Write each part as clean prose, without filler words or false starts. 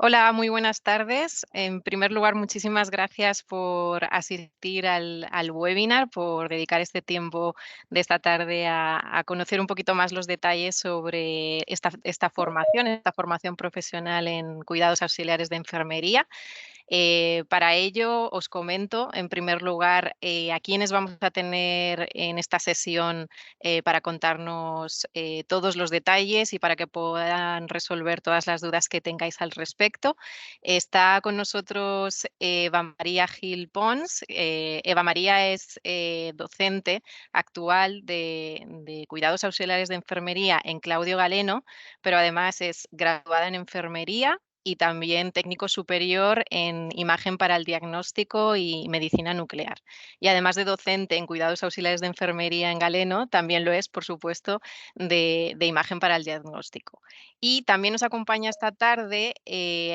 Hola, muy buenas tardes. En primer lugar, muchísimas gracias por asistir al webinar, por dedicar este tiempo de esta tarde a conocer un poquito más los detalles sobre esta formación profesional en cuidados auxiliares de enfermería. Para ello, os comento, en primer lugar, a quiénes vamos a tener en esta sesión para contarnos todos los detalles y para que puedan resolver todas las dudas que tengáis al respecto. Está con nosotros Eva María Gil Pons. Eva María es docente actual de cuidados auxiliares de enfermería en Claudio Galeno, pero además es graduada en enfermería y también técnico superior en imagen para el diagnóstico y medicina nuclear. Y además de docente en cuidados auxiliares de enfermería en Galeno, también lo es, por supuesto, de imagen para el diagnóstico. Y también nos acompaña esta tarde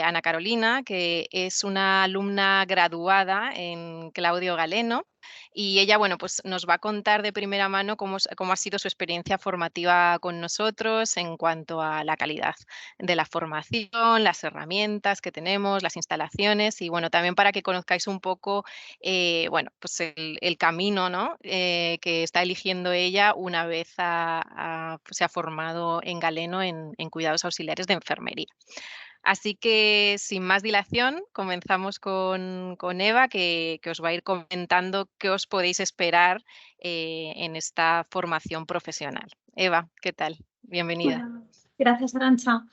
Ana Carolina, que es una alumna graduada en Claudio Galeno, y ella, bueno, pues nos va a contar de primera mano cómo ha sido su experiencia formativa con nosotros en cuanto a la calidad de la formación, las herramientas que tenemos, las instalaciones y bueno, también para que conozcáis un poco, bueno, pues el camino, ¿no? Que está eligiendo ella una vez se ha formado en Galeno en cuidados auxiliares de enfermería. Así que, sin más dilación, comenzamos con Eva, que os va a ir comentando qué os podéis esperar en esta formación profesional. Eva, ¿qué tal? Bienvenida. Hola, gracias, Arantxa.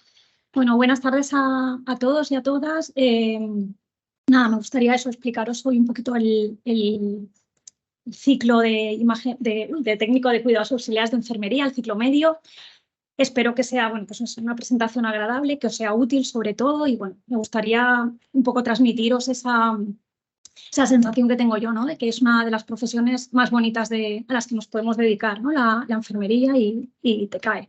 Bueno, buenas tardes a todos y a todas. Nada, me gustaría explicaros hoy un poquito el ciclo de técnico de cuidados auxiliares de enfermería, el ciclo medio. Espero que sea, bueno, pues una presentación agradable, que os sea útil sobre todo y bueno, me gustaría un poco transmitiros esa sensación que tengo yo, ¿no? De que es una de las profesiones más bonitas a las que nos podemos dedicar, ¿no? La enfermería y te cae.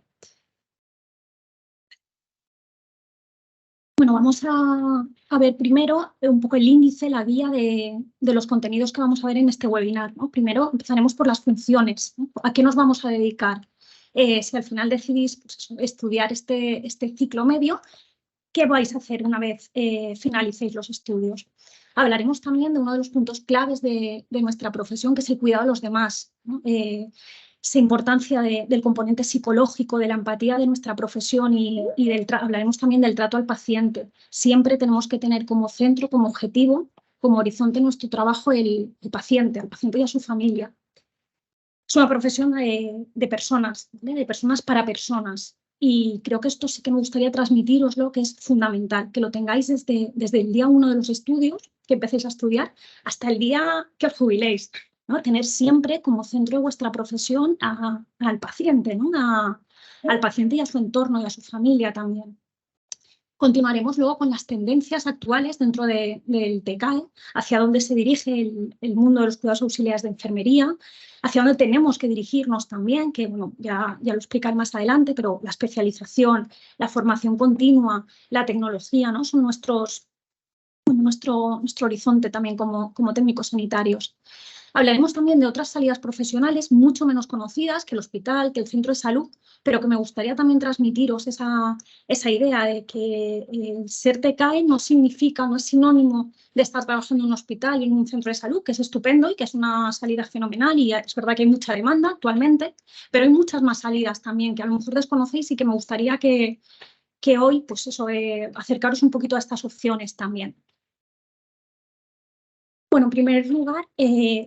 Bueno, vamos a ver primero un poco el índice, la guía de los contenidos que vamos a ver en este webinar, ¿no? Primero empezaremos por las funciones, ¿no? ¿A qué nos vamos a dedicar? Si al final decidís pues eso, estudiar este ciclo medio, ¿qué vais a hacer una vez finalicéis los estudios? Hablaremos también de uno de los puntos claves de nuestra profesión, que es el cuidado de los demás, ¿no? Esa importancia del componente psicológico, de la empatía de nuestra profesión y hablaremos también del trato al paciente. Siempre tenemos que tener como centro, como objetivo, como horizonte en nuestro trabajo el paciente, al paciente y a su familia. Es una profesión de personas, ¿vale? De personas para personas. Y creo que esto sí que me gustaría transmitiroslo, que es fundamental, que lo tengáis desde el día 1 de los estudios, que empecéis a estudiar, hasta el día que os jubiléis, ¿no? Tener siempre como centro de vuestra profesión al paciente, ¿no? Al paciente y a su entorno y a su familia también. Continuaremos luego con las tendencias actuales dentro del TECAE, hacia dónde se dirige el mundo de los cuidados auxiliares de enfermería, hacia dónde tenemos que dirigirnos también, que bueno, ya lo explicaré más adelante, pero la especialización, la formación continua, la tecnología, ¿no? Son nuestro horizonte también como técnicos sanitarios. Hablaremos también de otras salidas profesionales mucho menos conocidas que el hospital, que el centro de salud, pero que me gustaría también transmitiros esa idea de que ser TECAE no significa, no es sinónimo de estar trabajando en un hospital y en un centro de salud, que es estupendo y que es una salida fenomenal y es verdad que hay mucha demanda actualmente, pero hay muchas más salidas también que a lo mejor desconocéis y que me gustaría que hoy, pues eso, acercaros un poquito a estas opciones también. Bueno, en primer lugar,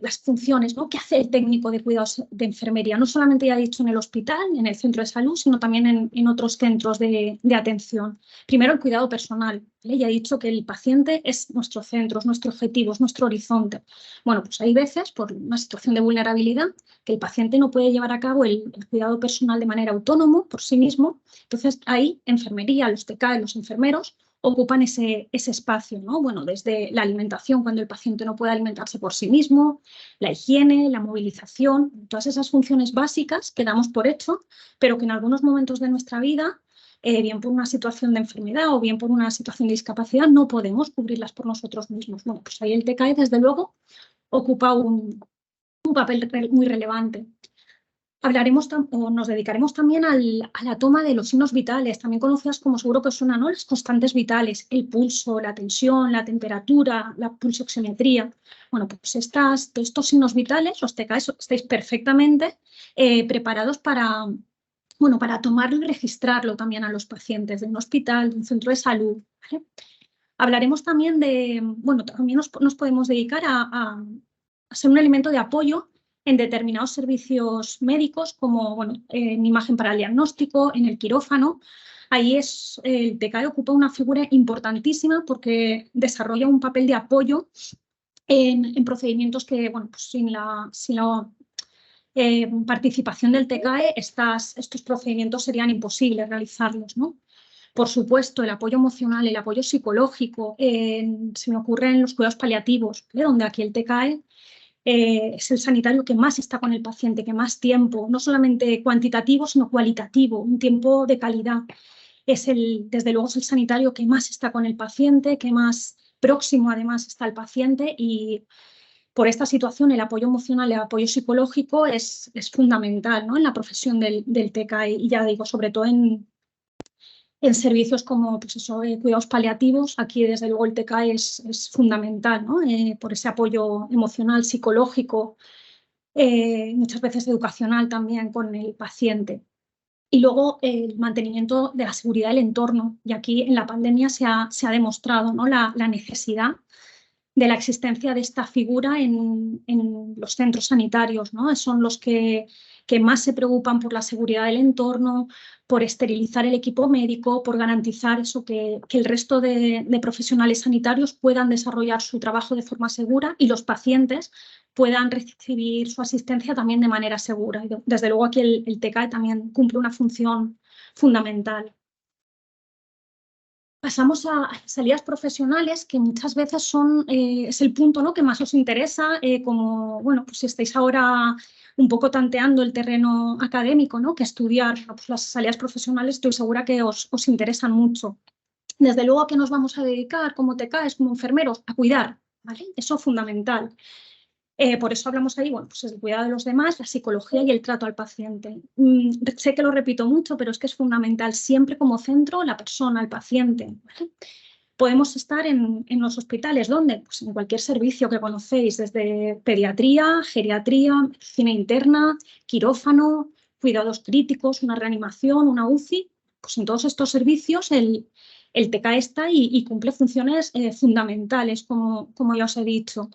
las funciones, ¿no? ¿Qué hace el técnico de cuidados de enfermería? No solamente ya he dicho en el hospital, en el centro de salud, sino también en otros centros de atención. Primero, el cuidado personal, ¿vale? Ya he dicho que el paciente es nuestro centro, es nuestro objetivo, es nuestro horizonte. Bueno, pues hay veces, por una situación de vulnerabilidad, que el paciente no puede llevar a cabo el cuidado personal de manera autónoma, por sí mismo. Entonces, ahí, enfermería, los TECAE, los enfermeros, ocupan ese espacio, ¿no? Bueno, desde la alimentación, cuando el paciente no puede alimentarse por sí mismo, la higiene, la movilización, todas esas funciones básicas que damos por hecho, pero que en algunos momentos de nuestra vida, bien por una situación de enfermedad o bien por una situación de discapacidad, no podemos cubrirlas por nosotros mismos. Bueno, pues ahí el TECAE, desde luego, ocupa un papel muy relevante. nos dedicaremos también a la toma de los signos vitales, también conocidas como seguro que suenan, ¿no? Las constantes vitales, el pulso, la tensión, la temperatura, la pulsoximetría. Bueno, pues todos estos signos vitales, los TKS, estáis perfectamente preparados para tomarlo y registrarlo también a los pacientes de un hospital, de un centro de salud, ¿vale? Hablaremos también también nos podemos dedicar a ser un elemento de apoyo en determinados servicios médicos, como en imagen para el diagnóstico, en el quirófano. Ahí el TKE ocupa una figura importantísima porque desarrolla un papel de apoyo en procedimientos que, pues sin la participación del TKE, estos procedimientos serían imposibles realizarlos, ¿no? Por supuesto, el apoyo emocional, el apoyo psicológico, se me ocurre en los cuidados paliativos, donde aquí el TKE es el sanitario que más está con el paciente, que más tiempo, no solamente cuantitativo, sino cualitativo, un tiempo de calidad. Desde luego es el sanitario que más está con el paciente, que más próximo además está el paciente, y por esta situación el apoyo emocional, el apoyo psicológico es fundamental, ¿no? En la profesión del TKE, y ya digo, sobre todo en servicios como cuidados paliativos. Aquí desde luego el TKE es fundamental, ¿no? Por ese apoyo emocional, psicológico, muchas veces educacional también con el paciente. Y luego el mantenimiento de la seguridad del entorno. Y aquí en la pandemia se ha demostrado, ¿no? la necesidad de la existencia de esta figura en los centros sanitarios, ¿no? Son los que más se preocupan por la seguridad del entorno, por esterilizar el equipo médico, por garantizar que el resto de profesionales sanitarios puedan desarrollar su trabajo de forma segura y los pacientes puedan recibir su asistencia también de manera segura. Y desde luego aquí el TKE también cumple una función fundamental. Pasamos a salidas profesionales, que muchas veces es el punto, ¿no? que más os interesa, pues si estáis ahora un poco tanteando el terreno académico, ¿no? que estudiar pues las salidas profesionales, estoy segura que os interesan mucho. Desde luego, ¿a qué nos vamos a dedicar como TKs, como enfermeros? A cuidar, ¿vale? Eso es fundamental. Por eso hablamos ahí, pues el cuidado de los demás, la psicología y el trato al paciente. Sé que lo repito mucho, pero es que es fundamental siempre como centro la persona, el paciente, ¿vale? Podemos estar en los hospitales, ¿dónde? Pues en cualquier servicio que conocéis, desde pediatría, geriatría, medicina interna, quirófano, cuidados críticos, una reanimación, una UCI. Pues en todos estos servicios el TK está y cumple funciones fundamentales, como ya os he dicho.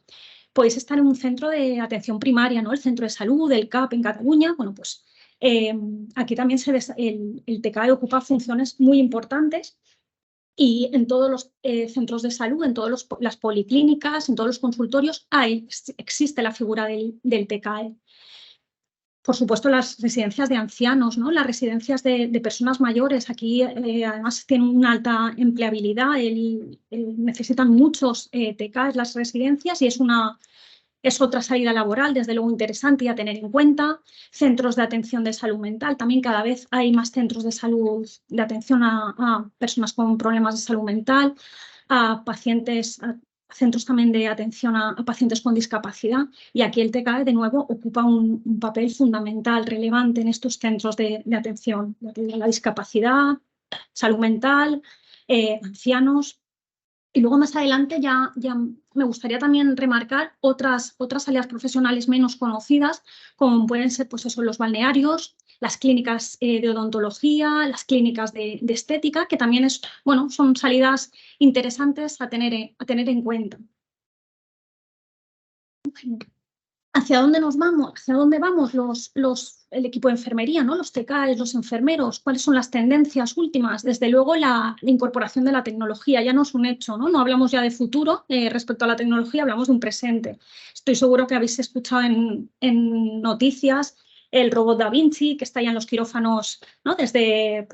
Podéis estar en un centro de atención primaria, ¿no? El centro de salud, el CAP en Cataluña. Bueno, pues aquí también el TKE ocupa funciones muy importantes, y en todos los centros de salud, en todas las policlínicas, en todos los consultorios existe la figura del TKE. Por supuesto, las residencias de ancianos, ¿no? Las residencias de personas mayores, aquí además tienen una alta empleabilidad, necesitan muchos TKs las residencias, y es otra salida laboral, desde luego interesante y a tener en cuenta. Centros de atención de salud mental, también cada vez hay más centros de salud, de atención a personas con problemas de salud mental, a pacientes, a centros también de atención a pacientes con discapacidad, y aquí el TKE de nuevo ocupa un papel fundamental, relevante en estos centros de atención a la discapacidad, salud mental, ancianos. Y luego más adelante ya me gustaría también remarcar otras salidas profesionales menos conocidas, como pueden ser pues eso, los balnearios, las clínicas de odontología, las clínicas de estética, que también son salidas interesantes a tener en cuenta. ¿Hacia dónde nos vamos? ¿Hacia dónde vamos el equipo de enfermería, ¿no? Los TKs, los enfermeros? ¿Cuáles son las tendencias últimas? Desde luego la incorporación de la tecnología ya no es un hecho, ¿no? No hablamos ya de futuro respecto a la tecnología, hablamos de un presente. Estoy seguro que habéis escuchado en noticias el robot Da Vinci, que está ya en los quirófanos, ¿no? Desde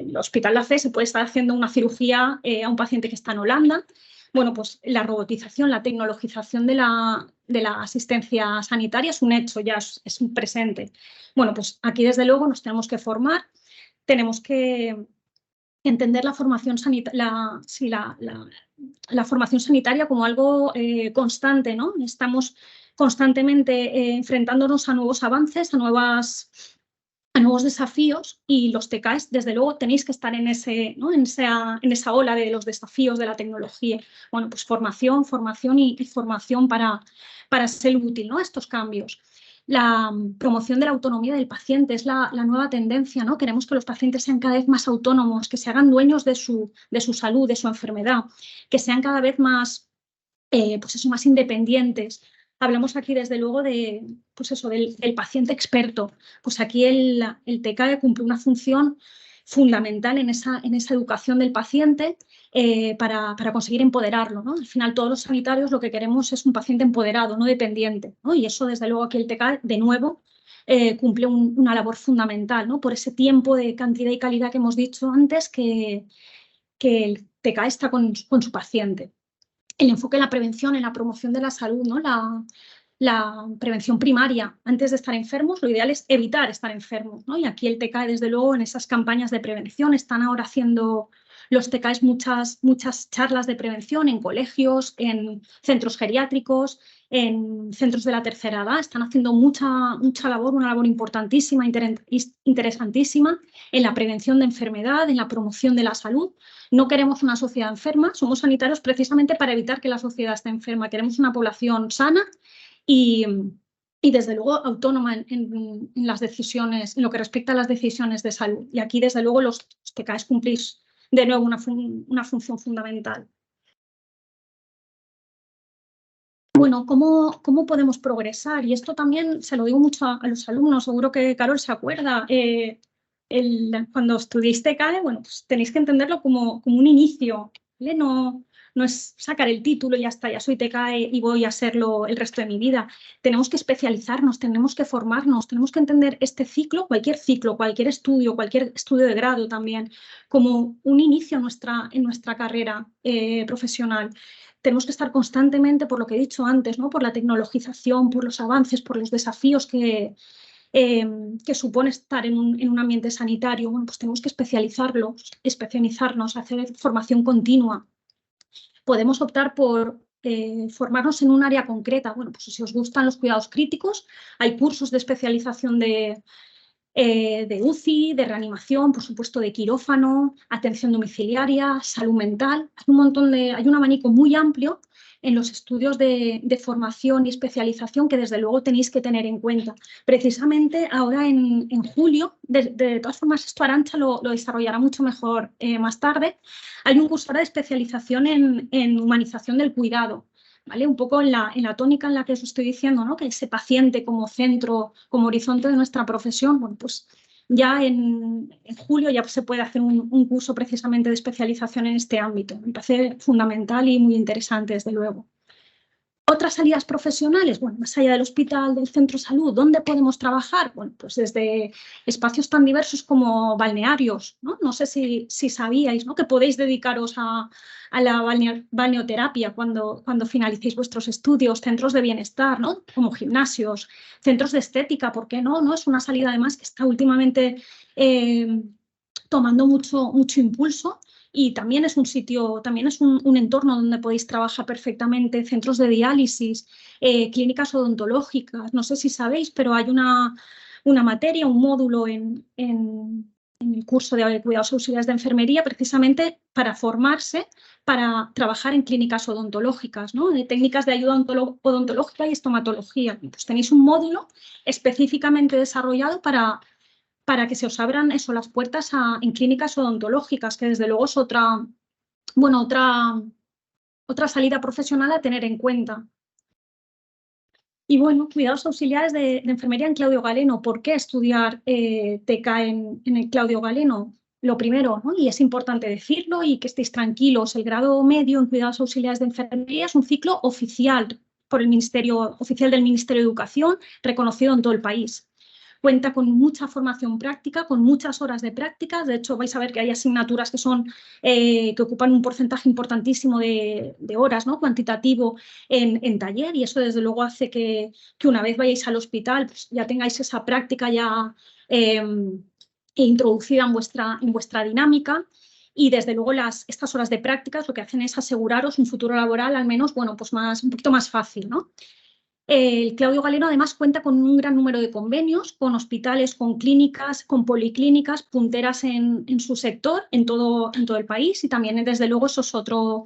el Hospital La Fe se puede estar haciendo una cirugía a un paciente que está en Holanda. Bueno, pues la robotización, la tecnologización de la asistencia sanitaria es un hecho, ya es un presente. Bueno, pues aquí desde luego nos tenemos que formar, tenemos que entender la formación la formación sanitaria como algo constante, ¿no? Estamos constantemente enfrentándonos a nuevos avances, a nuevos desafíos, y los TKs, desde luego, tenéis que estar en esa ola de los desafíos de la tecnología. Bueno, pues formación y formación para ser útil, ¿no?, a estos cambios. La promoción de la autonomía del paciente es la nueva tendencia, ¿no? Queremos que los pacientes sean cada vez más autónomos, que se hagan dueños de su salud, de su enfermedad, que sean cada vez más, más independientes. Hablamos aquí, desde luego, del paciente experto. Pues aquí el TK cumple una función fundamental en esa educación del paciente, para conseguir empoderarlo, ¿no? Al final, todos los sanitarios lo que queremos es un paciente empoderado, no dependiente, ¿no? Y eso, desde luego, aquí el TK, de nuevo, cumple una labor fundamental, ¿no? Por ese tiempo de cantidad y calidad que hemos dicho antes, que el TK está con su paciente. El enfoque en la prevención, en la promoción de la salud, ¿no? La prevención primaria. Antes de estar enfermos, lo ideal es evitar estar enfermos, ¿no? Y aquí el TK, desde luego, en esas campañas de prevención, están ahora haciendo los TKs muchas charlas de prevención en colegios, en centros geriátricos, en centros de la tercera edad. Están haciendo mucha labor, una labor importantísima, interesantísima, en la prevención de enfermedad, en la promoción de la salud. No queremos una sociedad enferma, somos sanitarios precisamente para evitar que la sociedad esté enferma. Queremos una población sana y desde luego, autónoma en las decisiones, en lo que respecta a las decisiones de salud. Y aquí, desde luego, los TKs cumplís de nuevo una función fundamental. Bueno, ¿cómo podemos progresar? Y esto también se lo digo mucho a los alumnos, seguro que Carol se acuerda. Cuando estudiéis TK, bueno, pues tenéis que entenderlo como un inicio, ¿vale? No es sacar el título y ya está, ya soy TK y voy a serlo el resto de mi vida. Tenemos que especializarnos, tenemos que formarnos, tenemos que entender este ciclo, cualquier estudio, cualquier estudio de grado también, como un inicio en nuestra carrera profesional. Tenemos que estar constantemente, por lo que he dicho antes, ¿no?, por la tecnologización, por los avances, por los desafíos que supone estar en un ambiente sanitario. Bueno, pues tenemos que especializarnos, hacer formación continua. Podemos optar por formarnos en un área concreta. Bueno, pues si os gustan los cuidados críticos, hay cursos de especialización de UCI, de reanimación, por supuesto, de quirófano, atención domiciliaria, salud mental. Hay un abanico muy amplio en los estudios de formación y especialización que, desde luego, tenéis que tener en cuenta. Precisamente ahora en julio, de todas formas, esto Arantxa lo desarrollará mucho mejor más tarde, hay un curso ahora de especialización en humanización del cuidado, ¿vale? Un poco en la tónica en la que os estoy diciendo, ¿no?, que ese paciente como centro, como horizonte de nuestra profesión. Bueno, pues ya en julio ya se puede hacer un curso precisamente de especialización en este ámbito. Me parece fundamental y muy interesante, desde luego. Otras salidas profesionales, bueno, más allá del hospital, del centro de salud, ¿dónde podemos trabajar? Bueno, pues desde espacios tan diversos como balnearios, ¿no? No sé si sabíais, ¿no?, que podéis dedicaros a la balneoterapia cuando finalicéis vuestros estudios, centros de bienestar, ¿no?, como gimnasios, centros de estética, ¿por qué no? ¿No? Es una salida, además, que está últimamente tomando mucho impulso. Y también es un sitio, también es un entorno donde podéis trabajar perfectamente, centros de diálisis, clínicas odontológicas. No sé si sabéis, pero hay una materia, un módulo en el curso de cuidados auxiliares de enfermería, precisamente para formarse, para trabajar en clínicas odontológicas, ¿no?, de técnicas de ayuda odontológica y estomatología. Pues tenéis un módulo específicamente desarrollado para que se os abran las puertas en clínicas odontológicas, que desde luego es otra salida profesional a tener en cuenta. Y bueno, cuidados auxiliares de enfermería en Claudio Galeno. ¿Por qué estudiar TK en el Claudio Galeno? Lo primero, ¿no?, y es importante decirlo y que estéis tranquilos, el grado medio en cuidados auxiliares de enfermería es un ciclo oficial del Ministerio de Educación, reconocido en todo el país. Cuenta con mucha formación práctica, con muchas horas de práctica. De hecho, vais a ver que hay asignaturas que ocupan un porcentaje importantísimo de horas, ¿no?, cuantitativo en taller, y eso, desde luego, hace que una vez vayáis al hospital, pues ya tengáis esa práctica ya introducida en vuestra dinámica. Y, desde luego, estas horas de prácticas lo que hacen es aseguraros un futuro laboral, al menos, bueno, pues un poquito más fácil, ¿no? El Claudio Galeno además cuenta con un gran número de convenios con hospitales, con clínicas, con policlínicas punteras en su sector, en todo el país, y también desde luego eso es otro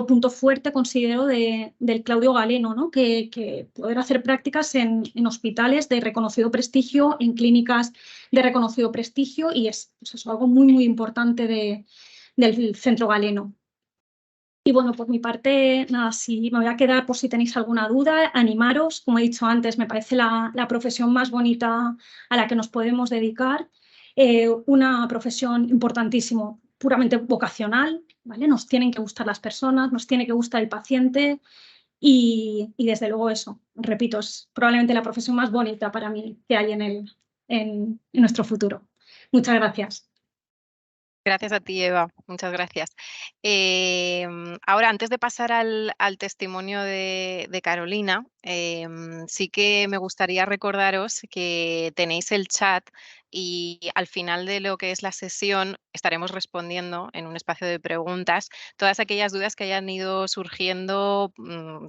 punto fuerte, considero, del Claudio Galeno, ¿no? Que poder hacer prácticas en hospitales de reconocido prestigio, en clínicas de reconocido prestigio, y es pues eso, algo muy, muy importante del Centro Galeno. Y bueno, por mi parte, nada, si me voy a quedar por si tenéis alguna duda, animaros. Como he dicho antes, me parece la profesión más bonita a la que nos podemos dedicar. Una profesión importantísimo, puramente vocacional, ¿vale? Nos tienen que gustar las personas, nos tiene que gustar el paciente y desde luego eso, repito, es probablemente la profesión más bonita para mí que hay en nuestro futuro. Muchas gracias. Gracias a ti, Eva. Muchas gracias. Ahora, antes de pasar al testimonio de Carolina, sí que me gustaría recordaros que tenéis el chat y al final de lo que es la sesión estaremos respondiendo en un espacio de preguntas todas aquellas dudas que hayan ido surgiendo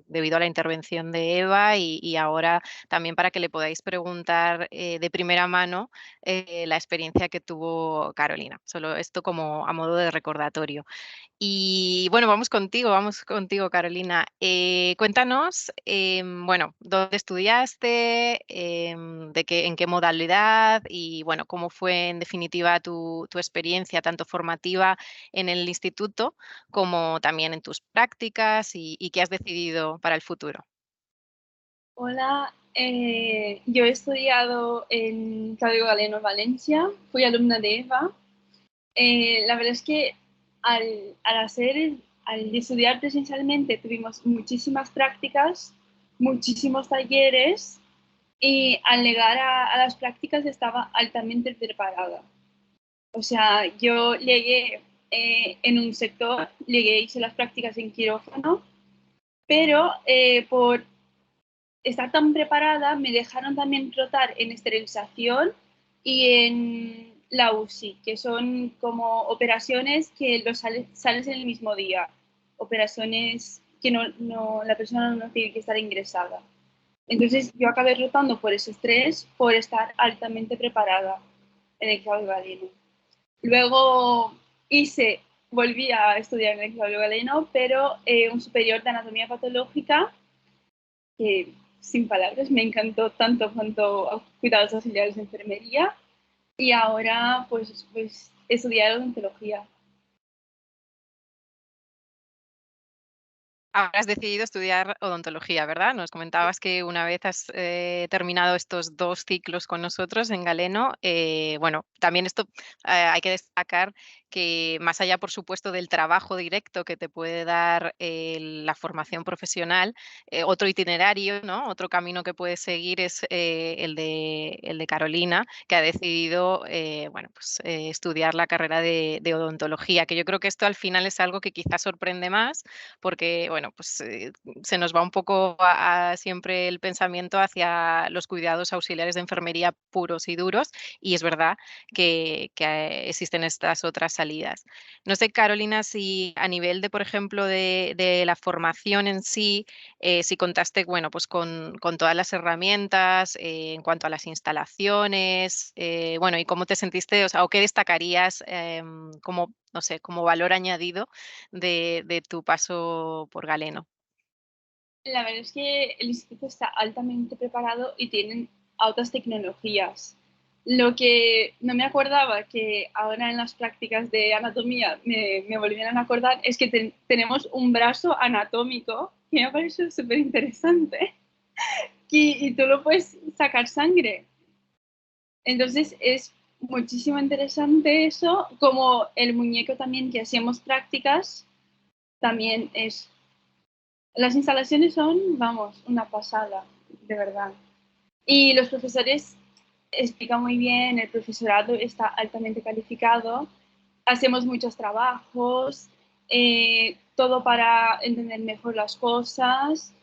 debido a la intervención de Eva y ahora también para que le podáis preguntar de primera mano la experiencia que tuvo Carolina. Solo esto como a modo de recordatorio. Y bueno, vamos contigo, Carolina. Cuéntanos, bueno, dónde estudiaste, en qué modalidad y bueno, cómo fue en definitiva tu experiencia, tanto formativa en el instituto como también en tus prácticas y qué has decidido para el futuro. Hola, yo he estudiado en Claudio Galeno, Valencia, fui alumna de Eva. La verdad es que al estudiar presencialmente tuvimos muchísimas prácticas, muchísimos talleres y al llegar a las prácticas estaba altamente preparada. O sea, yo llegué en un sector, hice las prácticas en quirófano, pero por estar tan preparada, me dejaron también rotar en esterilización y en la UCI, que son como operaciones que sales en el mismo día, operaciones que la persona no tiene que estar ingresada. Entonces yo acabé rotando por ese estrés, por estar altamente preparada en el Claudio Galeno. Luego volví a estudiar en el Claudio Galeno, pero un superior de anatomía patológica que sin palabras, me encantó tanto cuanto cuidados auxiliares de enfermería y ahora pues estudiar odontología. Ahora has decidido estudiar odontología, ¿verdad? Nos comentabas que una vez has terminado estos 2 ciclos con nosotros en Galeno, bueno, también esto hay que destacar que más allá, por supuesto, del trabajo directo que te puede dar la formación profesional, otro itinerario, ¿no? Otro camino que puedes seguir es el de Carolina, que ha decidido, bueno, pues, estudiar la carrera de odontología, que yo creo que esto al final es algo que quizás sorprende más, porque, bueno, pues se nos va un poco siempre el pensamiento hacia los cuidados auxiliares de enfermería puros y duros, y es verdad que existen estas otras salidas. No sé, Carolina, si a nivel de, por ejemplo, de la formación en sí, si contaste, bueno, pues con todas las herramientas en cuanto a las instalaciones, bueno, y cómo te sentiste, o sea, o qué destacarías como, no sé, como valor añadido de tu paso por Galeno. La verdad es que el instituto está altamente preparado y tienen altas tecnologías. Lo que no me acordaba que ahora en las prácticas de anatomía me volvieron a acordar es que tenemos un brazo anatómico que me parece súper interesante y tú lo puedes sacar sangre. Entonces es muchísimo interesante eso, como el muñeco también que hacíamos prácticas, también es... Las instalaciones son, vamos, una pasada, de verdad. Y los profesores explican muy bien, el profesorado está altamente calificado, hacemos muchos trabajos, todo para entender mejor las cosas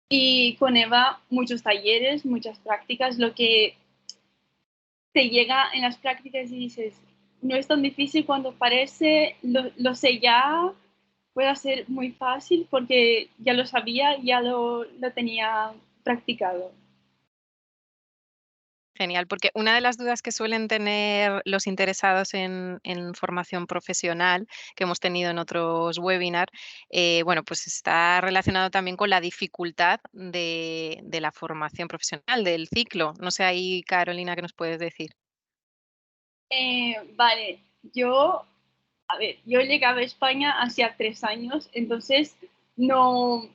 y con Eva muchos talleres, muchas prácticas, lo que te llega en las prácticas y dices, no es tan difícil cuando parece, lo sé ya, puede ser muy fácil porque ya lo sabía, ya lo tenía practicado. Genial, porque una de las dudas que suelen tener los interesados en formación profesional que hemos tenido en otros webinars, bueno, pues está relacionado también con la dificultad de la formación profesional, del ciclo. No sé ahí, Carolina, ¿qué nos puedes decir? Vale, yo llegaba a España hacía 3 años, entonces no,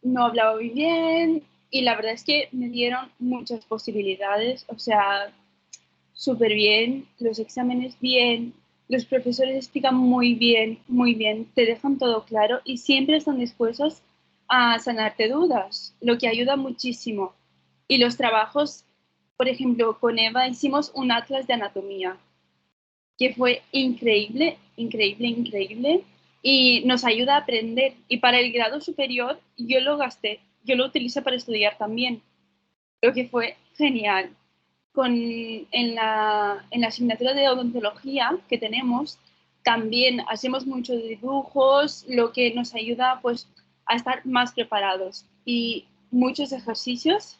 no hablaba muy bien y la verdad es que me dieron muchas posibilidades, o sea, súper bien, los exámenes bien, los profesores explican muy bien, te dejan todo claro y siempre están dispuestos a sanarte dudas, lo que ayuda muchísimo. Y los trabajos, por ejemplo, con Eva hicimos un atlas de anatomía que fue increíble, increíble, increíble y nos ayuda a aprender. Y para el grado superior yo lo gasté, yo lo utilicé para estudiar también, lo que fue genial. En la asignatura de odontología que tenemos, también hacemos muchos dibujos, lo que nos ayuda pues a estar más preparados y muchos ejercicios,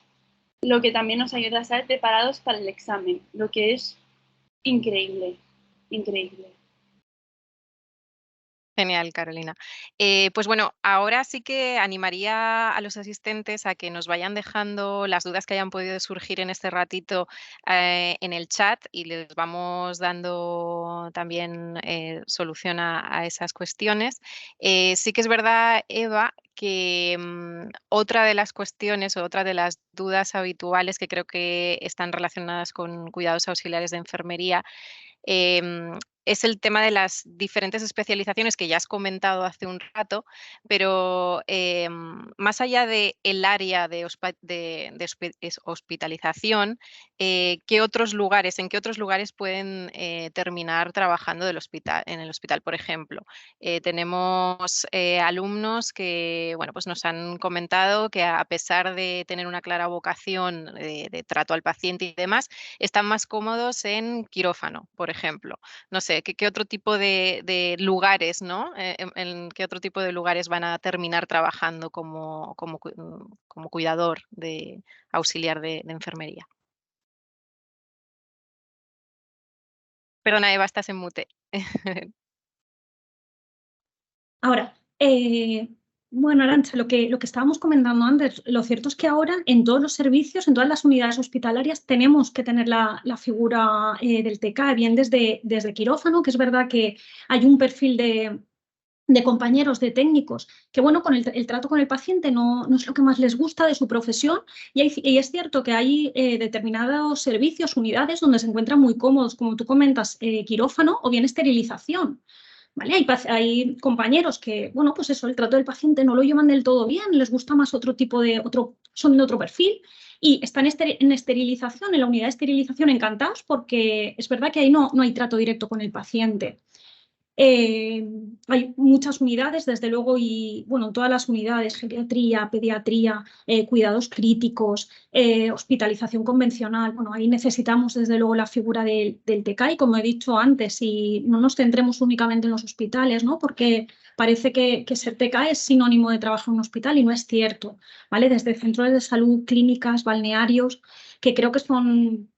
lo que también nos ayuda a estar preparados para el examen, lo que es increíble, increíble. Genial, Carolina. Pues bueno, ahora sí que animaría a los asistentes a que nos vayan dejando las dudas que hayan podido surgir en este ratito en el chat y les vamos dando también solución a esas cuestiones. Sí que es verdad, Eva, que otra de las cuestiones o otra de las dudas habituales que creo que están relacionadas con cuidados auxiliares de enfermería es el tema de las diferentes especializaciones que ya has comentado hace un rato, pero más allá del área de hospitalización, en qué otros lugares pueden terminar trabajando en el hospital? Por ejemplo, tenemos alumnos que bueno, pues nos han comentado que a pesar de tener una clara vocación de trato al paciente y demás, están más cómodos en quirófano, por ejemplo. No sé, ¿qué otro tipo de lugares, ¿no? En qué otro tipo de lugares van a terminar trabajando como cuidador de auxiliar de enfermería? Perdona, Eva, estás en mute. Ahora, bueno, Arantxa, lo que estábamos comentando antes, lo cierto es que ahora en todos los servicios, en todas las unidades hospitalarias, tenemos que tener la figura del TK, bien desde quirófano, que es verdad que hay un perfil de compañeros, de técnicos, que bueno, con el trato con el paciente no es lo que más les gusta de su profesión y es cierto que hay determinados servicios, unidades donde se encuentran muy cómodos, como tú comentas, quirófano o bien esterilización. ¿Vale? Hay compañeros que, bueno, pues eso, el trato del paciente no lo llevan del todo bien, les gusta más son de otro perfil y están en esterilización, en la unidad de esterilización encantados porque es verdad que ahí no hay trato directo con el paciente. Hay muchas unidades, desde luego, y bueno, todas las unidades, geriatría, pediatría, cuidados críticos, hospitalización convencional. Bueno, ahí necesitamos desde luego la figura del TK y como he dicho antes, y no nos centremos únicamente en los hospitales, ¿no? Porque parece que ser TK es sinónimo de trabajar en un hospital y no es cierto, ¿vale? Desde centros de salud, clínicas, balnearios, que creo que son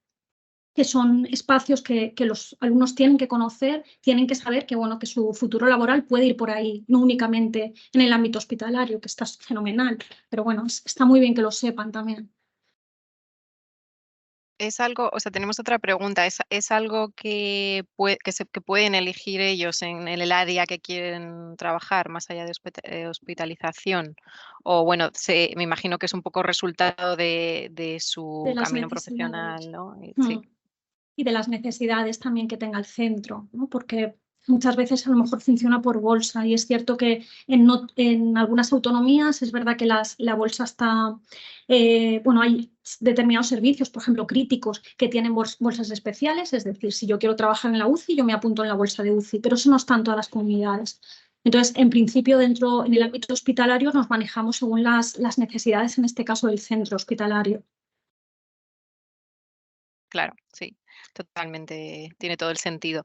espacios que los alumnos tienen que conocer, tienen que saber que, bueno, que su futuro laboral puede ir por ahí, no únicamente en el ámbito hospitalario, que está fenomenal, pero bueno, está muy bien que lo sepan también. Es algo, o sea, tenemos otra pregunta. ¿Es algo que pueden elegir ellos en el área que quieren trabajar, más allá de hospitalización? O bueno, me imagino que es un poco resultado de De su las camino profesional, necesidades. ¿no? Mm. Sí, Y de las necesidades también que tenga el centro, ¿no? Porque muchas veces a lo mejor funciona por bolsa y es cierto que en algunas autonomías es verdad que la bolsa está, bueno, hay determinados servicios, por ejemplo, críticos, que tienen bolsas especiales, es decir, si yo quiero trabajar en la UCI, yo me apunto en la bolsa de UCI, pero eso no está en todas las comunidades. Entonces, en principio, en el ámbito hospitalario nos manejamos según las necesidades, en este caso, del centro hospitalario. claro, sí. Totalmente, tiene todo el sentido.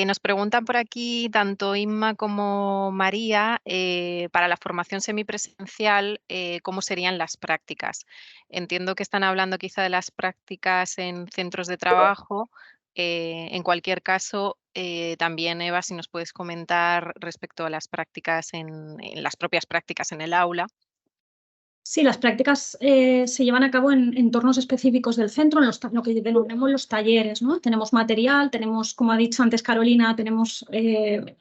Nos preguntan por aquí tanto Inma como María, para la formación semipresencial, ¿cómo serían las prácticas? Entiendo que están hablando quizá de las prácticas en centros de trabajo. En cualquier caso, también Eva, si nos puedes comentar respecto a las prácticas en las propias prácticas en el aula. Sí, las prácticas se llevan a cabo en entornos específicos del centro, en lo que denominamos los talleres, ¿no? Tenemos material, tenemos, como ha dicho antes Carolina, tenemos,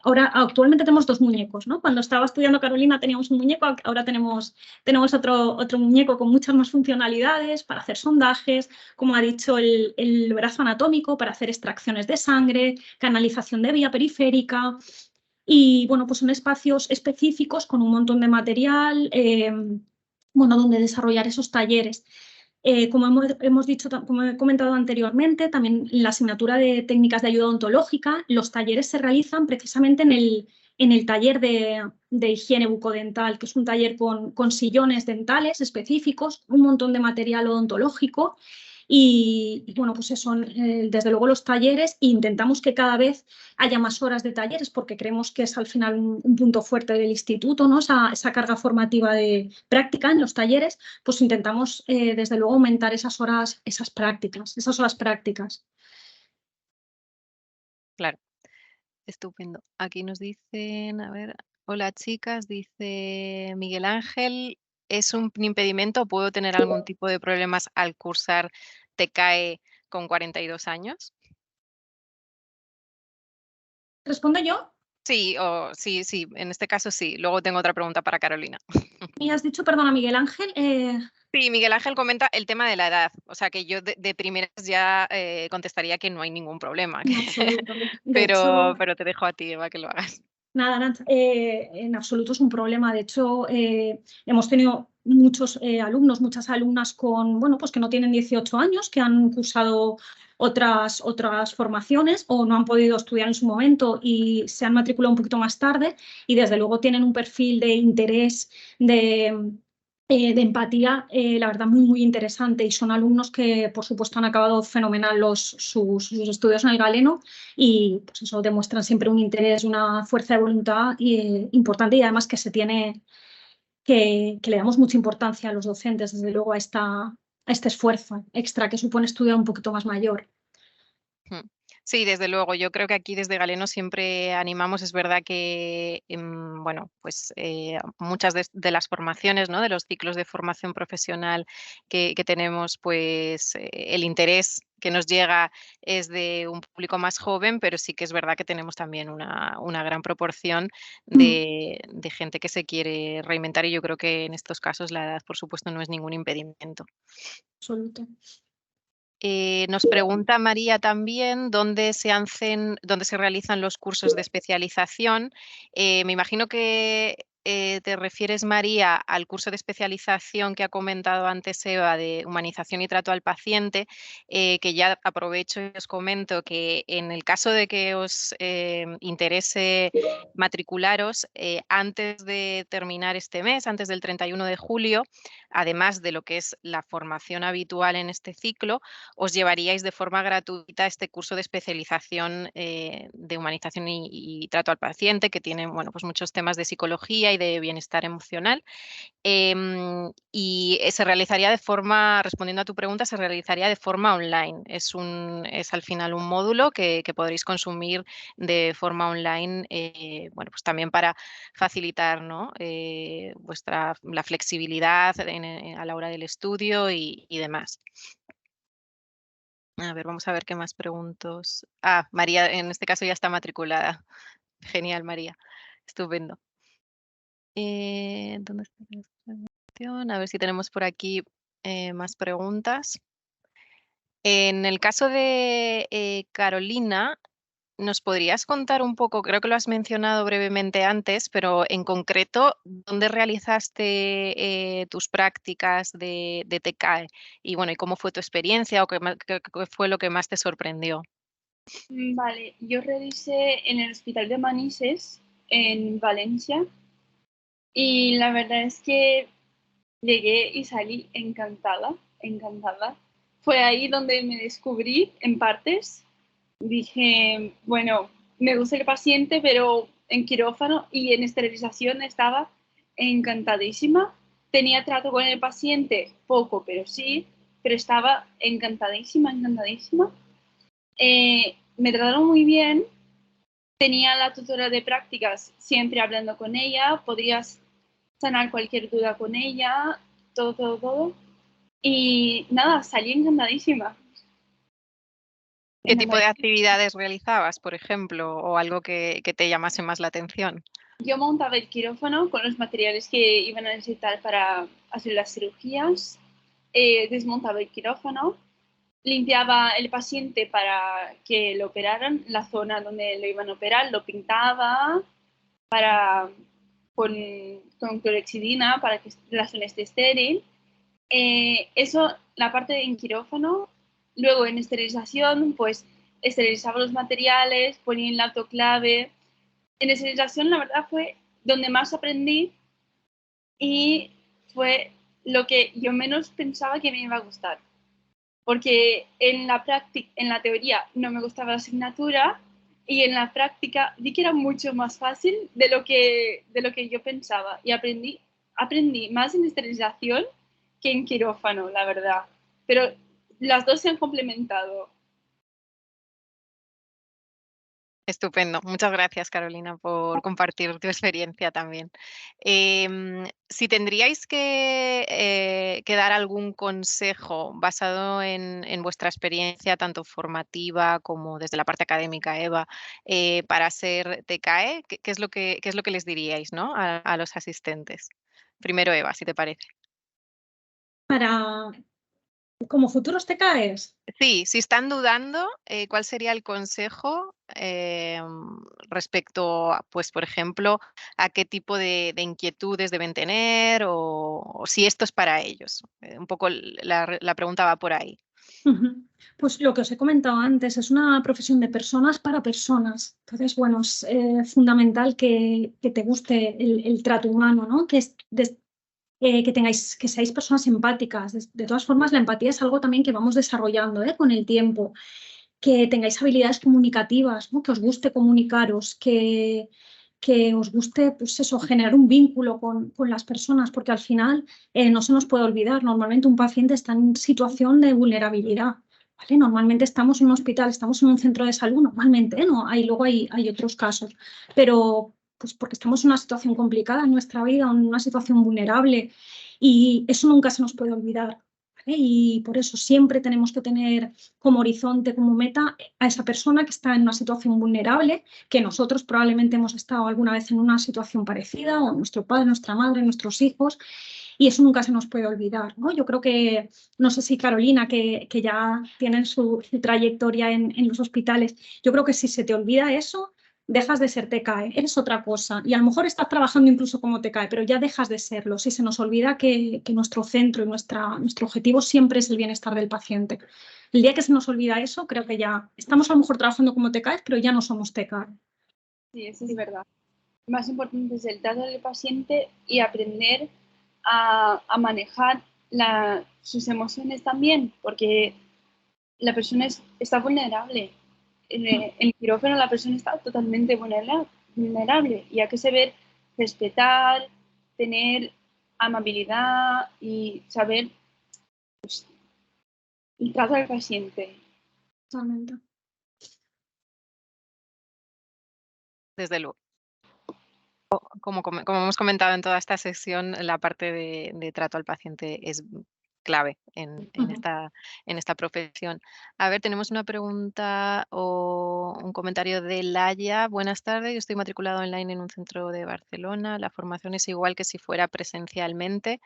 ahora actualmente tenemos 2 muñecos, ¿no? Cuando estaba estudiando Carolina teníamos un muñeco, ahora tenemos otro muñeco con muchas más funcionalidades para hacer sondajes, como ha dicho el brazo anatómico, para hacer extracciones de sangre, canalización de vía periférica. Y bueno, pues son espacios específicos con un montón de material, bueno, donde desarrollar esos talleres. Como hemos dicho, como he comentado anteriormente, también en la asignatura de técnicas de ayuda odontológica, los talleres se realizan precisamente en el taller de higiene bucodental, que es un taller con sillones dentales específicos, un montón de material odontológico. Y bueno, pues eso son desde luego los talleres, e intentamos que cada vez haya más horas de talleres porque creemos que es al final un punto fuerte del instituto, ¿no? Esa carga formativa de práctica en los talleres, pues intentamos desde luego aumentar esas horas prácticas. Claro, estupendo. Aquí nos dicen, a ver, hola chicas, dice Miguel Ángel, ¿es un impedimento o puedo tener algún tipo de problemas al cursar TCAE con 42 años? ¿Respondo yo? Sí, sí, en este caso sí. Luego tengo otra pregunta para Carolina. Y has dicho, perdona, Miguel Ángel. Sí, Miguel Ángel comenta el tema de la edad, o sea que yo de primeras ya contestaría que no hay ningún problema, En absoluto. De hecho, pero te dejo a ti, Eva, que lo hagas. nada, Arantxa, en absoluto es un problema. De hecho, hemos tenido muchos alumnos, muchas alumnas con, bueno, pues que no tienen 18 años, que han cursado otras formaciones o no han podido estudiar en su momento y se han matriculado un poquito más tarde y desde luego tienen un perfil de interés, de empatía, la verdad, muy, muy interesante y son alumnos que, por supuesto, han acabado fenomenal sus estudios en el Galeno y pues eso demuestran siempre un interés, una fuerza de voluntad importante y además que se tiene que le damos mucha importancia a los docentes, desde luego, a este esfuerzo extra que supone estudiar un poquito más mayor. Sí, desde luego. Yo creo que aquí desde Galeno siempre animamos. Es verdad que, bueno, pues muchas de las formaciones, ¿no? De los ciclos de formación profesional que tenemos, pues el interés que nos llega es de un público más joven, pero sí que es verdad que tenemos también una gran proporción de gente que se quiere reinventar y yo creo que en estos casos la edad, por supuesto, no es ningún impedimento. Absoluto. Nos pregunta María también dónde se realizan los cursos de especialización. Me imagino que te refieres, María, al curso de especialización que ha comentado antes Eva de humanización y trato al paciente, que ya aprovecho y os comento que en el caso de que os interese matricularos, antes de terminar este mes, antes del 31 de julio, además de lo que es la formación habitual en este ciclo, os llevaríais de forma gratuita este curso de especialización de humanización y trato al paciente, que tiene bueno, pues muchos temas de psicología y de bienestar emocional. Y se realizaría de forma, respondiendo a tu pregunta, se realizaría de forma online. Es al final un módulo que podréis consumir de forma online, bueno, pues también para facilitar, ¿no? La flexibilidad a la hora del estudio y demás. A ver, vamos a ver qué más preguntos. Ah, María, en este caso ya está matriculada. Genial, María. Estupendo. ¿Dónde está la presentación? A ver si tenemos por aquí más preguntas. En el caso de Carolina, ¿nos podrías contar un poco, creo que lo has mencionado brevemente antes, pero en concreto, dónde realizaste tus prácticas de TCAE? Y bueno, ¿y cómo fue tu experiencia o qué fue lo que más te sorprendió? Vale, yo realicé en el Hospital de Manises, en Valencia, y la verdad es que llegué y salí encantada, encantada. fue ahí donde me descubrí en partes. Dije, bueno, me gusta el paciente, pero en quirófano y en esterilización estaba encantadísima. Tenía trato con el paciente, poco, pero sí, pero estaba encantadísima, encantadísima. Me trataron muy bien. Tenía la tutora de prácticas siempre hablando con ella, podrías sanar cualquier duda con ella, todo, todo, todo. Y nada, salí encantadísima. ¿Qué tipo de actividades realizabas, por ejemplo, o algo que te llamase más la atención? Yo montaba el quirófano con los materiales que iban a necesitar para hacer las cirugías, desmontaba el quirófano, limpiaba el paciente para que lo operaran, la zona donde lo iban a operar, lo pintaba con clorexidina para que la zona esté estéril. Eso, la parte en quirófano. Luego en esterilización, pues esterilizaba los materiales, ponía el autoclave. En esterilización, la verdad, fue donde más aprendí y fue lo que yo menos pensaba que me iba a gustar. Porque en la teoría no me gustaba la asignatura y en la práctica vi que era mucho más fácil de lo que yo pensaba y aprendí más en esterilización que en quirófano, la verdad. Pero las dos se han complementado. Estupendo. Muchas gracias, Carolina, por compartir tu experiencia también. Si tendríais que dar algún consejo basado en vuestra experiencia, tanto formativa como desde la parte académica, Eva, para ser TCAE, ¿qué es lo que les diríais, ¿no? a los asistentes? Primero, Eva, si te parece. Como futuros TCAEs. Sí, si están dudando, ¿cuál sería el consejo respecto, pues, por ejemplo, a qué tipo de inquietudes deben tener o si esto es para ellos? Un poco la pregunta va por ahí. Pues lo que os he comentado antes, es una profesión de personas para personas. Entonces, bueno, es fundamental que te guste el trato humano, ¿no? Que seáis personas empáticas. De todas formas, la empatía es algo también que vamos desarrollando con el tiempo. Que tengáis habilidades comunicativas, ¿no? Que os guste comunicaros, que os guste, pues eso, generar un vínculo con las personas, porque al final no se nos puede olvidar, normalmente un paciente está en situación de vulnerabilidad. ¿Vale? Normalmente estamos en un hospital, estamos en un centro de salud, normalmente, ¿no? Luego hay otros casos, pero pues porque estamos en una situación complicada en nuestra vida, en una situación vulnerable, y eso nunca se nos puede olvidar. ¿Vale? Y por eso siempre tenemos que tener como horizonte, como meta, a esa persona que está en una situación vulnerable, que nosotros probablemente hemos estado alguna vez en una situación parecida, o nuestro padre, nuestra madre, nuestros hijos, y eso nunca se nos puede olvidar, ¿no? Yo creo que, no sé si Carolina, que ya tienen su trayectoria en los hospitales, yo creo que si se te olvida eso, dejas de ser TCAE, eres otra cosa. Y a lo mejor estás trabajando incluso como TCAE, pero ya dejas de serlo. Si se nos olvida que nuestro centro y nuestro objetivo siempre es el bienestar del paciente. El día que se nos olvida eso, creo que ya estamos a lo mejor trabajando como TCAE, pero ya no somos TCAE. Sí, eso es verdad. Lo más importante es el trato del paciente y aprender a manejar sus emociones también, porque la persona está vulnerable. En el quirófano la persona está totalmente vulnerable y hay que saber respetar, tener amabilidad y saber, pues, el trato del paciente. Totalmente. Desde luego. Como hemos comentado en toda esta sesión, la parte de trato al paciente es clave en esta profesión. A ver, tenemos una pregunta o un comentario de Laia. Buenas tardes, yo estoy matriculado online en un centro de Barcelona. La formación es igual que si fuera presencialmente.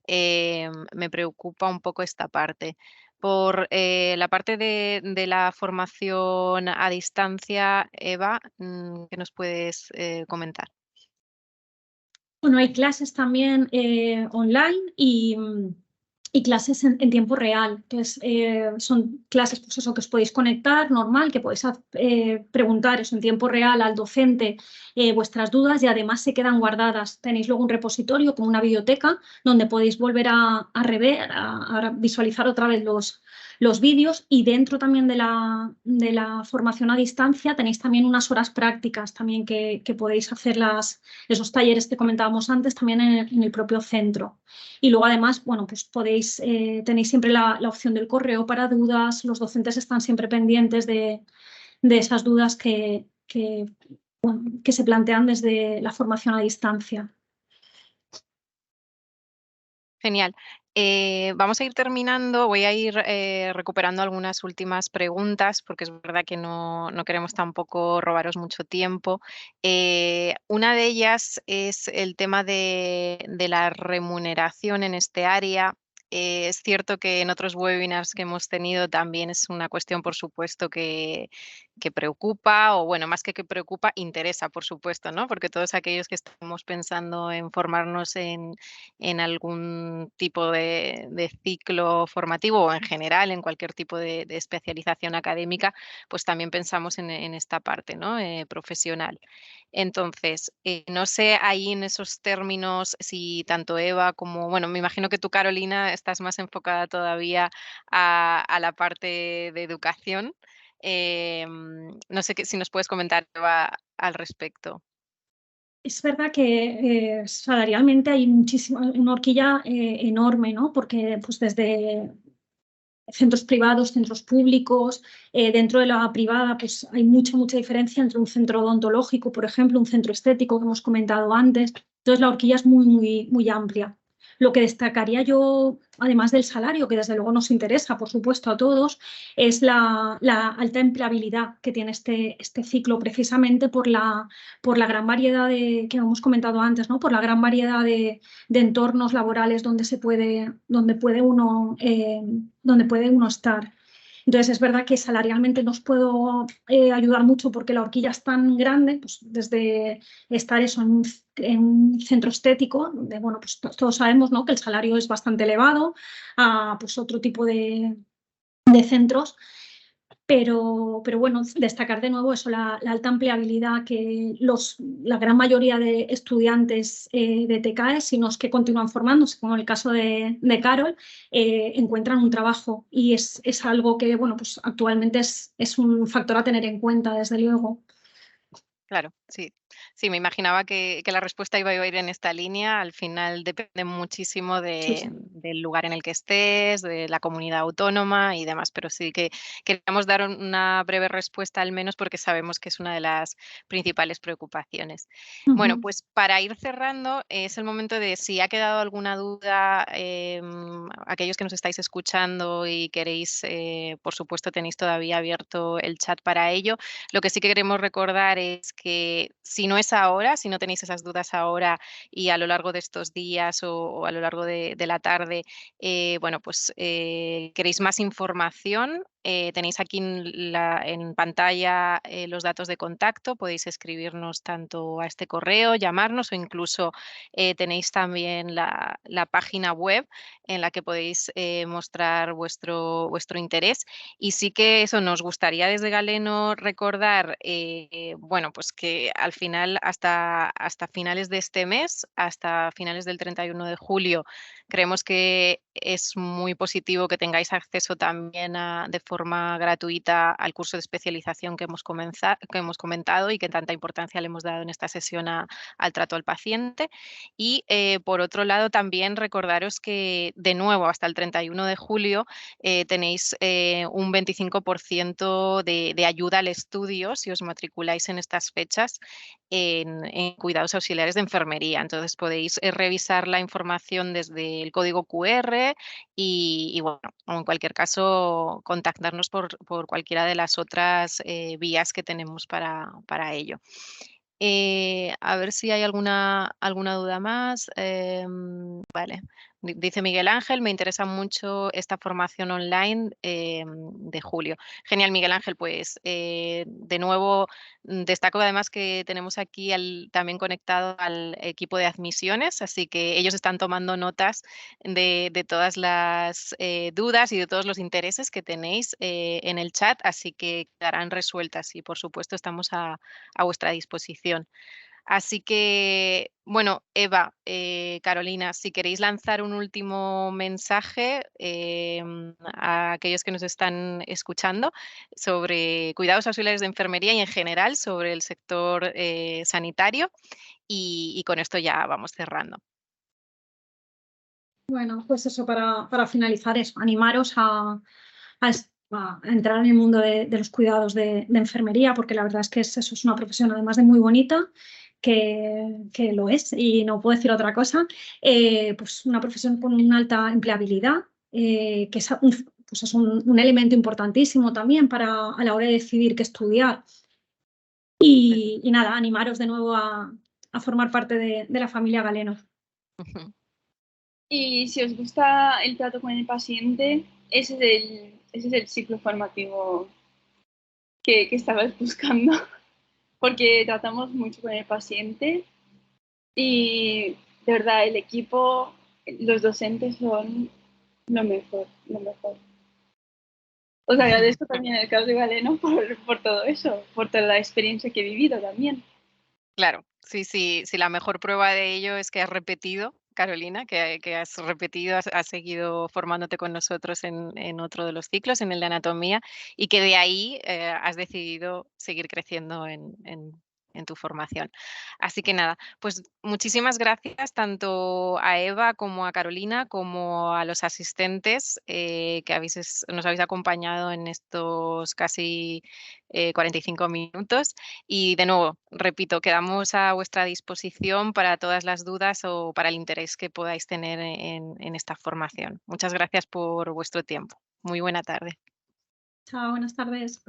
Me preocupa un poco esta parte. Por la parte de la formación a distancia, Eva, ¿qué nos puedes comentar? Bueno, hay clases también online y clases en tiempo real. Entonces, son clases, pues eso, que os podéis conectar normal, que podéis preguntar eso en tiempo real al docente vuestras dudas, y además se quedan guardadas. Tenéis luego un repositorio como una biblioteca donde podéis volver a rever, a visualizar otra vez los vídeos, y dentro también de la formación a distancia tenéis también unas horas prácticas también que podéis hacer esos talleres que comentábamos antes también en el propio centro. Y luego además, bueno, pues tenéis siempre la opción del correo para dudas, los docentes están siempre pendientes de esas dudas que se plantean desde la formación a distancia. Genial. Vamos a ir terminando. Voy a ir recuperando algunas últimas preguntas porque es verdad que no queremos tampoco robaros mucho tiempo. Una de ellas es el tema de la remuneración en este área. Es cierto que en otros webinars que hemos tenido también es una cuestión, por supuesto, que preocupa, o bueno, más que preocupa, interesa, por supuesto, ¿no? Porque todos aquellos que estamos pensando en formarnos en algún tipo de ciclo formativo o en general en cualquier tipo de especialización académica, pues también pensamos en esta parte, ¿no? Profesional. Entonces, no sé ahí en esos términos si tanto Eva como, bueno, me imagino que tú, Carolina, estás más enfocada todavía a la parte de educación. No sé si nos puedes comentar, Eva, al respecto. Es verdad que salarialmente hay una horquilla enorme, ¿no? Porque pues desde centros privados, centros públicos, dentro de la privada pues hay mucha diferencia entre un centro odontológico, por ejemplo, un centro estético que hemos comentado antes. Entonces la horquilla es muy amplia. Lo que destacaría yo, además del salario, que desde luego nos interesa, por supuesto, a todos, es la alta empleabilidad que tiene este ciclo, precisamente por la gran variedad que hemos comentado antes, ¿no? Por la gran variedad de entornos laborales donde puede uno estar. Entonces, es verdad que salarialmente nos puedo ayudar mucho porque la horquilla es tan grande, pues desde estar eso en un centro estético, donde bueno, pues todos sabemos, ¿no?, que el salario es bastante elevado, a pues otro tipo de centros. Pero bueno, destacar de nuevo eso, la alta empleabilidad que la gran mayoría de estudiantes de TCAE, sino los que continúan formándose, como en el caso de Carol, encuentran un trabajo, y es algo que bueno, pues actualmente es un factor a tener en cuenta, desde luego. Claro, sí. Sí, me imaginaba que la respuesta iba a ir en esta línea. Al final depende muchísimo Sí. del lugar en el que estés, de la comunidad autónoma y demás, pero sí que queríamos dar una breve respuesta al menos porque sabemos que es una de las principales preocupaciones. Bueno, pues para ir cerrando, es el momento de si ha quedado alguna duda, aquellos que nos estáis escuchando y queréis, por supuesto, tenéis todavía abierto el chat para ello. Lo que sí que queremos recordar es que si no es ahora, si no tenéis esas dudas ahora y a lo largo de estos días o a lo largo de la tarde, bueno, pues queréis más información, tenéis aquí en pantalla los datos de contacto, podéis escribirnos tanto a este correo, llamarnos o incluso tenéis también la página web en la que podéis mostrar vuestro interés. Y sí que eso nos gustaría desde Galeno recordar, bueno, pues que al final hasta finales de este mes, hasta finales del 31 de julio, creemos que es muy positivo que tengáis acceso también de forma gratuita al curso de especialización que hemos comentado y que tanta importancia le hemos dado en esta sesión al trato al paciente. Y por otro lado, también recordaros que de nuevo hasta el 31 de julio tenéis un 25% de ayuda al estudio si os matriculáis en estas fechas en cuidados auxiliares de enfermería. Entonces podéis revisar la información desde el código QR y bueno, en cualquier caso contactarnos por cualquiera de las otras vías que tenemos para ello. A ver si hay alguna duda más. Vale. Dice Miguel Ángel, me interesa mucho esta formación online de julio. Genial, Miguel Ángel. Pues de nuevo destaco además que tenemos aquí también conectado al equipo de admisiones, así que ellos están tomando notas de todas las dudas y de todos los intereses que tenéis en el chat, así que quedarán resueltas y por supuesto estamos a vuestra disposición. Así que, bueno, Eva, Carolina, si queréis lanzar un último mensaje a aquellos que nos están escuchando sobre cuidados auxiliares de enfermería y en general sobre el sector sanitario y con esto ya vamos cerrando. Bueno, pues eso, para finalizar eso, animaros a entrar en el mundo de los cuidados de enfermería, porque la verdad es que eso es una profesión, además de muy bonita, que lo es, y no puedo decir otra cosa, pues una profesión con una alta empleabilidad, que es pues es un elemento importantísimo también a la hora de decidir qué estudiar. Y nada, animaros de nuevo a formar parte de la familia Galeno. Y si os gusta el trato con el paciente, ese es el ciclo formativo que estabas buscando, porque tratamos mucho con el paciente y de verdad el equipo, los docentes son lo mejor, lo mejor. Os agradezco también el caso de Galeno por todo eso, por toda la experiencia que he vivido también. Claro, sí, sí, sí, la mejor prueba de ello es que has repetido, Carolina, que has repetido, has seguido formándote con nosotros en otro de los ciclos, en el de anatomía, y que de ahí has decidido seguir creciendo en tu formación. Así que nada, pues muchísimas gracias tanto a Eva como a Carolina, como a los asistentes que nos habéis acompañado en estos casi 45 minutos. Y de nuevo, repito, quedamos a vuestra disposición para todas las dudas o para el interés que podáis tener en esta formación. Muchas gracias por vuestro tiempo. Muy buena tarde. Chao, buenas tardes.